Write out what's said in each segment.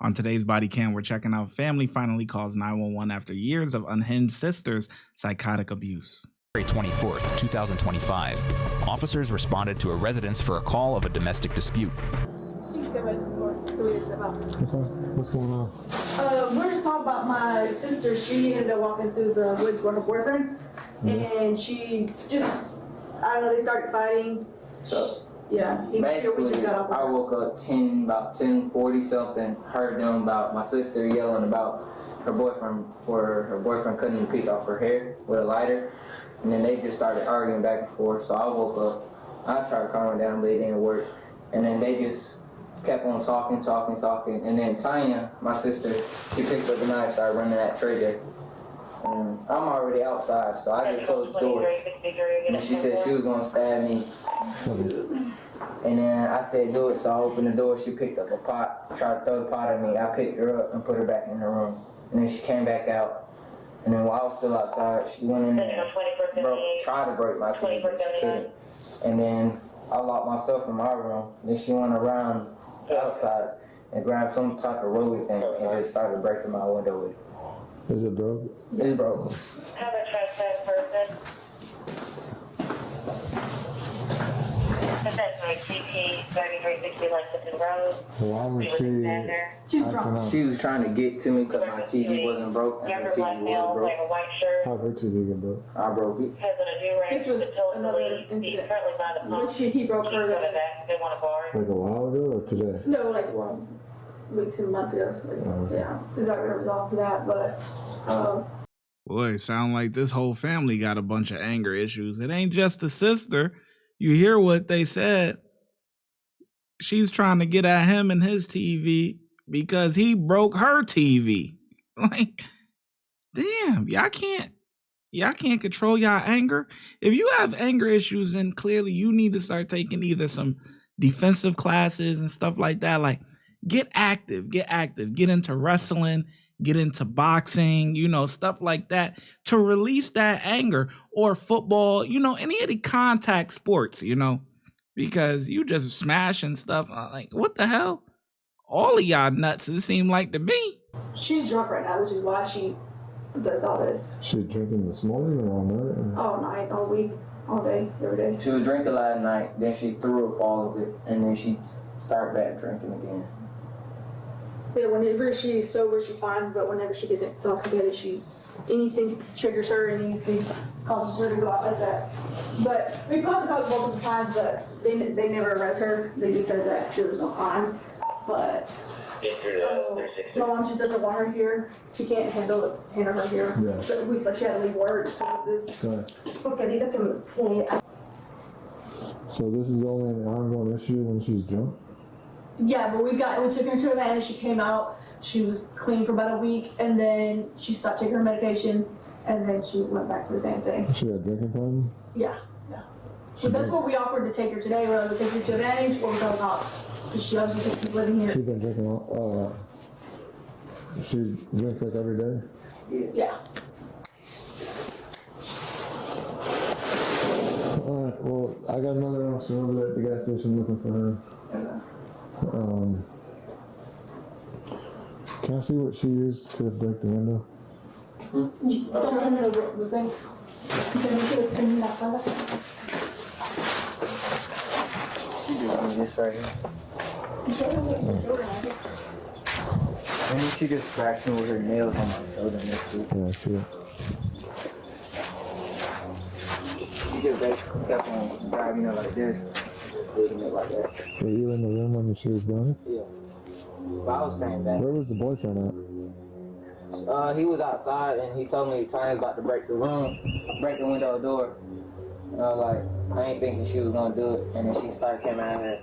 On today's Body Cam, we're checking out family finally calls 911 after years of unhinged sister's psychotic abuse. February 24th, 2025. Officers responded to a residence for a call of a domestic dispute. What's going on? We're just talking about my sister. She ended up walking through the woods with her boyfriend, and she just, I don't know, they started fighting. So, yeah, we just got off. I woke up about 10:40 something, heard them about my sister yelling about her boyfriend cutting a piece off her hair with a lighter, and then they just started arguing back and forth. So I woke up, I tried to calm her down, but it didn't work, and then they just kept on talking, and then Tanya, my sister, she picked up the knife, started running at Trey there. I'm already outside, so I just closed the door. And she said she was gonna stab me. And then I said do it, so I opened the door. She picked up a pot, tried to throw the pot at me. I picked her up and put her back in the room. And then she came back out. And then while I was still outside, she went in there and tried to break my TV, but she couldn't. And then I locked myself in my room. Then she went around outside and grabbed some type of roller thing and just started breaking my window with it. Is it broke? It's broken. Have a trespass person. That's my TT 3360 Lexington Road. Why was she? She was drunk. She was trying to get to me because my TV wasn't broke and her TV was broke. Wearing a white shirt. How'd her TV get broke? I broke it. Has an do-rag. This was another incident. When he broke her. They want a bar. Like a while ago or today? No, like weeks and months ago. So yeah, it's not gonna resolve for that, but. Boy, sound like this whole family got a bunch of anger issues. It ain't just the sister. You hear what they said. She's trying to get at him and his TV because he broke her TV. Like, damn, y'all can't control y'all anger. If you have anger issues, then clearly you need to start taking either some defensive classes and stuff like that. Like, get active, get into wrestling, get into boxing, stuff like that to release that anger, or football, any of the contact sports, because you just smashing stuff. Like, what the hell? All of y'all nuts, it seemed like to me. She's drunk right now, which is why she does all this. She drinking this morning or all night? Or? All night, all week, all day, every day. She would drink a lot at night, then she threw up all of it, and then she started back drinking again. Yeah, whenever she's sober, she's fine, but whenever she gets intoxicated, anything triggers her, anything causes her to go out like that. But we've called the cops multiple times, but they never arrest her. They just said that there was no crime. But my mom just doesn't want her here. She can't handle her here. Yeah. So she had to leave work because of this. Right. Okay, So this is only an ongoing issue when she's drunk? yeah, but we took her to a van and she came out. She was clean for about a week, and then she stopped taking her medication, and then she went back to the same thing. She had a drinking problem? Yeah. But that's what we offered to take her today. We're going to take her to Advantage or we're going off. Because she obviously thinks she's living here. She's been drinking she drinks like every day? Yeah. Alright, well, I got another officer over there at the gas station looking for her. Can I see what she used to break the window? Don't come in the thing. This right here. And then she just scratched me with her nails on my shoulder next to it. Yeah, I see it. She just basically kept on grabbing her like this. Just leaving it like that. Were you in the room when she was doing it? Yeah. But I was staying back. Where was the boyfriend at? He was outside and he told me Tanya's about to break the window door. And I was like, I ain't thinking she was gonna do it. And then she started coming at her.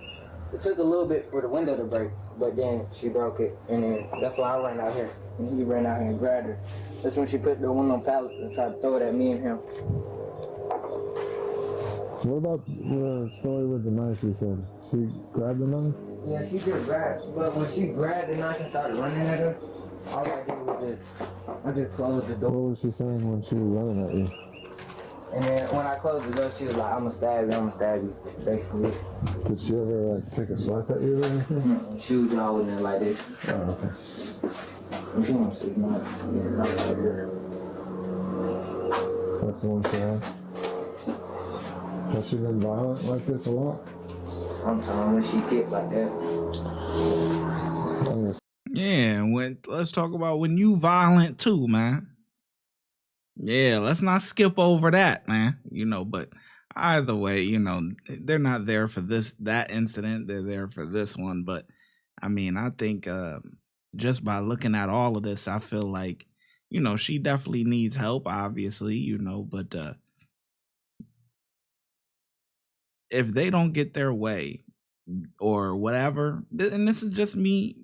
It took a little bit for the window to break, but then she broke it. And then that's why I ran out here. And he ran out here and grabbed her. That's when she put the one on pallet and tried to throw it at me and him. What about the story with the knife you said? She grabbed the knife? Yeah, she just grabbed, but when she grabbed the knife and started running at her, all I did was I just closed the door. What was she saying when she was running at you? And then when I closed the door, she was like, "I'ma stab you," basically. Did she ever like take a swipe at you or anything? She was holding it like this. Oh, okay. If you want to see, not That's the one she had. Has she been violent like this a lot? sometimes she kicked like that. Yeah, let's talk about when you violent too, man. Yeah, let's not skip over that, man. But either way, they're not there for that incident. They're there for this one. But I mean, I think just by looking at all of this, I feel like, she definitely needs help, obviously, but if they don't get their way or whatever, and this is just me,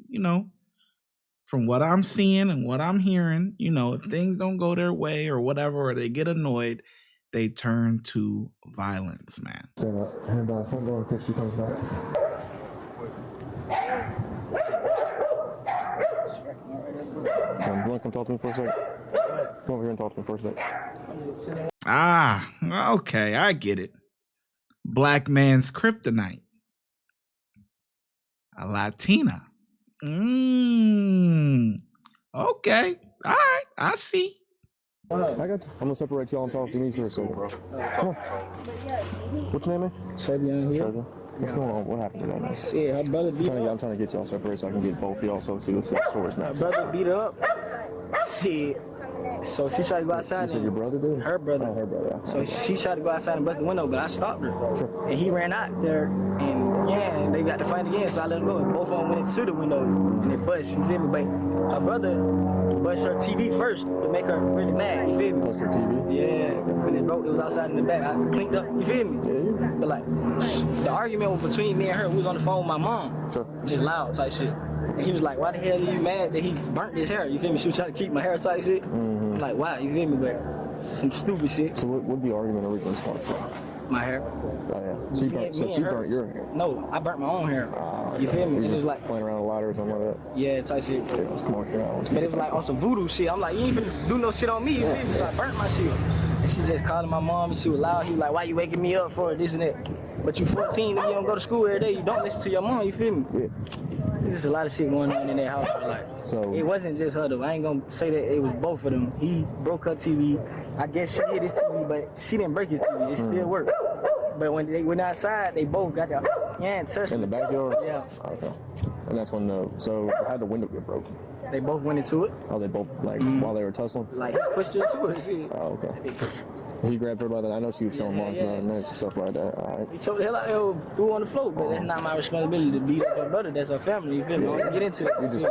from what I'm seeing and what I'm hearing, if things don't go their way or whatever, or they get annoyed, they turn to violence, man. Hand by the front door in case she comes back. You want to come talk to me for a second? Come over here and talk to me for a second. Okay, I get it. Black man's kryptonite. A Latina. Okay. All right. I see. I got you. I'm gonna separate y'all and talk to me for a second, bro. Come on. What's your name, man? Fabian here. What's going on? What happened today, man? Shit, her brother beat her up. I'm trying to get y'all separated so I can get both of y'all so see what the story's Her now. brother beat her up. Shit. So she tried to go outside. You said your brother did? Her brother. Oh, her brother. So she tried to go outside and bust the window, but I stopped her. Sure. And he ran out there, and yeah, they got to fight again, so I let him go. And both of them went to the window, and they bust, you feel me? But her brother bust her TV first to make her really mad, you feel me? Bust her TV? Yeah, when it broke, it was outside in the back. I cleaned up, you feel me? Yeah. But like, the argument was between me and her. We was on the phone with my mom. Sure. Just loud type shit. And he was like, "Why the hell are you mad that he burnt his hair?" You feel me? She was trying to keep my hair type shit. Mm-hmm. I'm like, "Wow," you feel me? But some stupid shit. So what the argument originally start from? My hair. Oh, yeah. So, she burnt your hair? No, I burnt my own hair. You feel me? You It was just like, playing around a ladder or something like that? yeah, type shit. Yeah, let's come on here. But it was like on some voodoo shit. I'm like, "You ain't finna do no shit on me," you feel me? So I burnt my shit. And she just calling my mom, and she was loud. He was like, "Why you waking me up for this and that?" But you 14 and you don't go to school every day. You don't listen to your mom, you feel me? Yeah. There's just a lot of shit going on in that house. But like, So it wasn't just her though. I ain't gonna say that it was both of them. He broke her TV. I guess she hit his TV, but she didn't break his TV. It still worked. But when they went outside, they both got the touched in the backyard? Yeah. Okay. And that's when so how'd the window get broken? They both went into it. Oh, they both, like, while they were tussling? Like, he pushed her to it. Shit. Oh, okay. He grabbed her by the, I know she was showing mom's and stuff like that. All right. He choked the hell out of her, threw her on the floor, but that's not my responsibility to beat up her brother. That's her family, you feel me? I don't get into it. You just...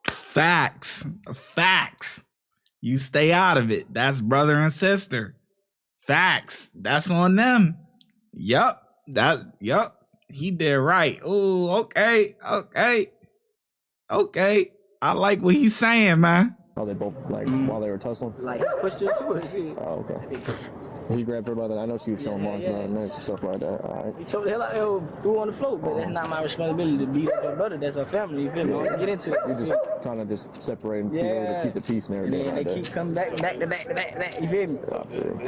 Facts. You stay out of it. That's brother and sister. Facts. That's on them. Yup. He did right. Oh, okay. I like what he's saying, man. Oh, they both, like, while they were tussling? Like, he pushed her to it. Shit. Oh, okay. He grabbed her by the, I know she was showing mom's and stuff like that. All right. He choked the hell out of her, threw her on the floor, but that's not my responsibility to beat up her brother. That's her family, you feel me? I don't get into it. You're just trying to just separate and keep the peace and everything. And then they keep coming back, you feel me?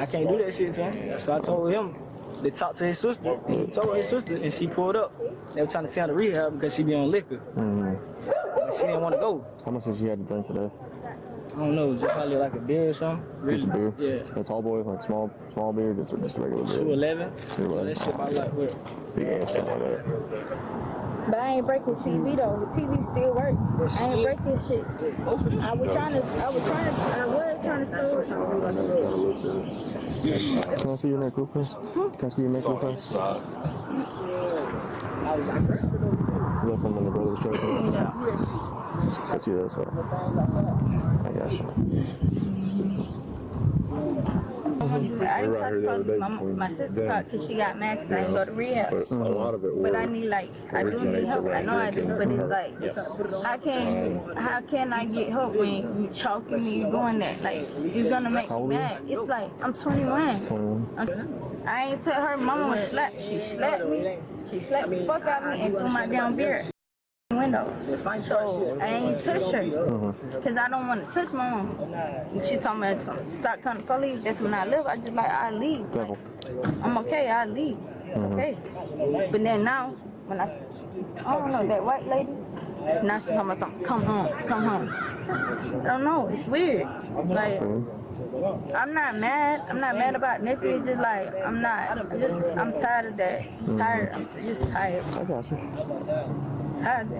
I can't do that shit, son. So I told him to talk to his sister, and he told his sister, and she pulled up. They were trying to send her to rehab because she be on liquor. Mm-hmm. But she didn't want to go. How much did she have to drink today? I don't know, just probably like a beer or something. Just a beer? Yeah. A tall boy, like small beer, just a regular beer? 211. 211. That shit probably like what? Big ass, something like that. But I ain't breaking TV though. The TV still work. I ain't breaking shit. I was trying to store it. Can I see your neck real fast? Can I see your neck real fast? Left from when the brother was choking? Yeah. Let's see that side. I got you. I didn't talk to my sister because she got mad because I didn't go to rehab. But I need I do need help. I know I do, but it's like, how can I get help when you choking me, you doing that? Like, it's gonna make me mad. It's like, I'm 21. I ain't tell her mama was slapped. She slapped me. She slapped the fuck out of me and threw my damn beer. Window. know. So I ain't touch her. Because I don't want to touch my mom. And she told me to start calling the police. That's when I left. I just like, I leave. Like, I'm okay, I leave. It's okay. But then now, when I don't know, that white lady, now she's talking about come home. I don't know, it's weird. Like, I'm not mad about nothing. It's just like, I'm tired of that. I'm just tired. I got you. Tired of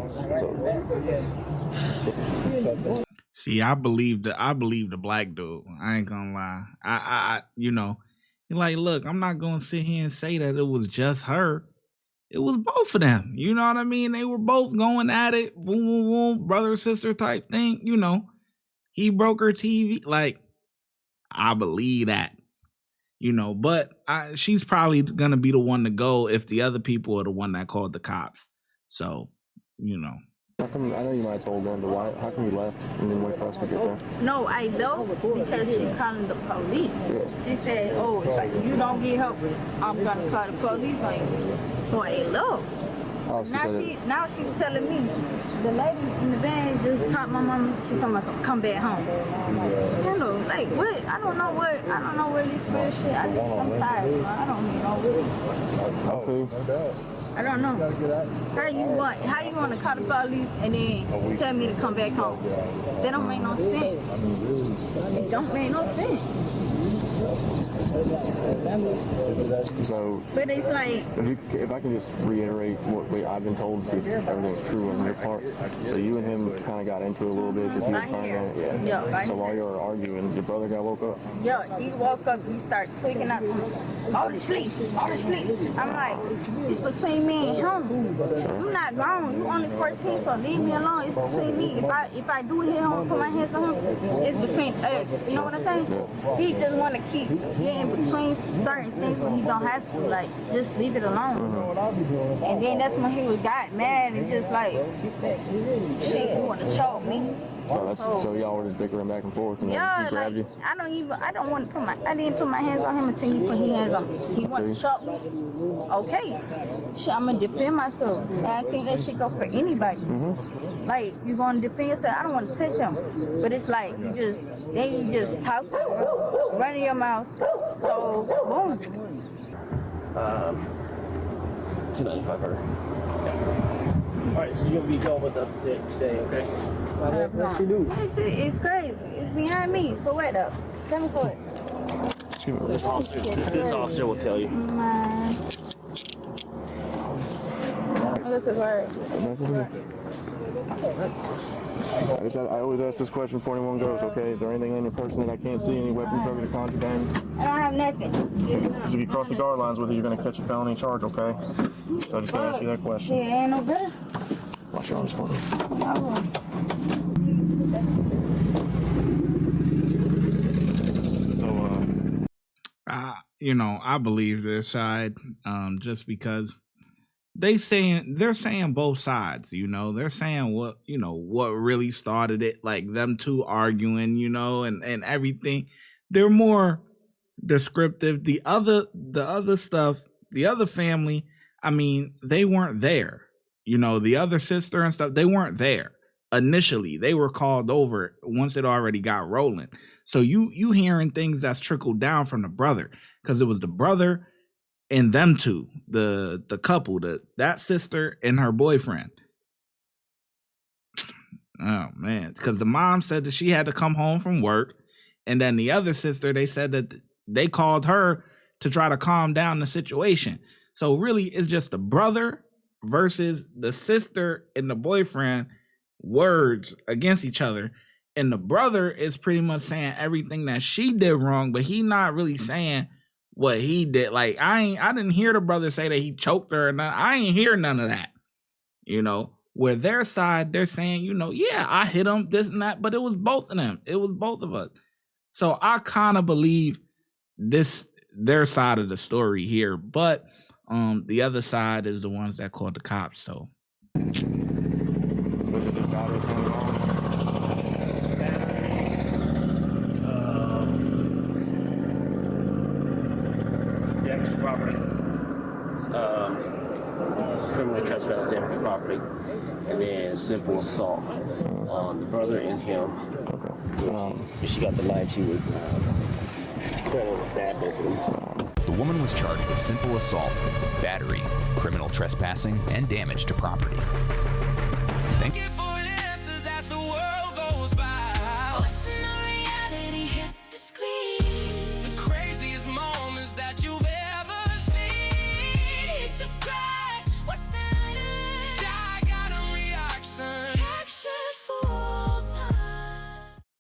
that. See, I believe the black dude. I ain't gonna lie. I you know, like, look, I'm not gonna sit here and say that it was just her. It was both of them. You know what I mean? They were both going at it, boom, boom, boom, brother sister type thing. You know, he broke her TV. Like, I believe that. You know, but she's probably gonna be the one to go if the other people are the one that called the cops. So, you know. How come, I know you might have told them, but why? How come you left and didn't wait for us to get there? No, I left because she calling the police. Yeah. She said, "Oh, if you don't get help, I'm gonna call the police on you." So I left. Oh, now she was telling me, the lady in the van just caught my mom. She told me to come back home. You know, like what? I don't know where this weird shit. I'm tired. I don't even know what. I don't know. How you want to call the police and then tell me to come back home? That don't make no sense. It don't make no sense. So, but it's like, if I can just reiterate what I've been told, see if everything's true on your part. So you and him kind of got into it a little bit because he was crying out. Yeah. So while you were arguing, your brother got woke up? Yeah, he woke up. He started tweaking out. All to sleep. I'm like, it's between me and him. I'm not grown. You only 14, so leave me alone. It's between me. If I do hit him, put my hands on him, it's between us. You know what I'm saying? Yeah. He just want to keep getting between certain things when he don't have to. Like, just leave it alone. And then that's when he got mad and just like, shit, you want to choke me. So y'all were just bickering back and forth, and he grabbed you? I didn't put my hands on him until he put his hands on me. He wanted to choke me. Okay. I'm going to defend myself. And I think that shit go for anybody. Like, you're going to defend yourself. I don't want to touch him. But it's like, you just talk, running your mouth. So, boom. 295 her. All right, so you're going to be going with us today, okay? What she do? It's crazy. It's behind me. For what though? Tell me for it. This officer will tell you. This is right. I always ask this question before anyone goes, okay? Is there anything on your person that I can't see? Any weapons, drugs, or contraband? I don't have nothing. Because if you cross the guard lines with it, you're going to catch a felony charge, okay? So I just got to ask you that question. Yeah, ain't no better. Watch your arms for me. You know, I believe their side, just because they're saying both sides. You know, they're saying what really started it, like them two arguing, you know, and everything. They're more descriptive. The other stuff, the other family, I mean, they weren't there. You know, the other sister and stuff, they weren't there initially. They were called over once it already got rolling. So you hearing things that's trickled down from the brother, because it was the brother and them two, the couple, that sister and her boyfriend. Oh man, because the mom said that she had to come home from work, and then the other sister, they said that they called her to try to calm down the situation. So really, it's just the brother versus the sister and the boyfriend, words against each other. And the brother is pretty much saying everything that she did wrong, but he not really saying what he did. Like, I didn't hear the brother say that he choked her or nothing. I ain't hear none of that. You know, where their side, they're saying, you know, yeah, I hit him, this and that, but it was both of them. It was both of us. So I kind of believe their side of the story here, but the other side is the ones that called the cops. So Property. Criminally trespassed damage property. and then simple assault on the brother and him. When she got the knife, she was trying to stab both of them. The woman was charged with simple assault, battery, criminal trespassing, and damage to property. Thanks.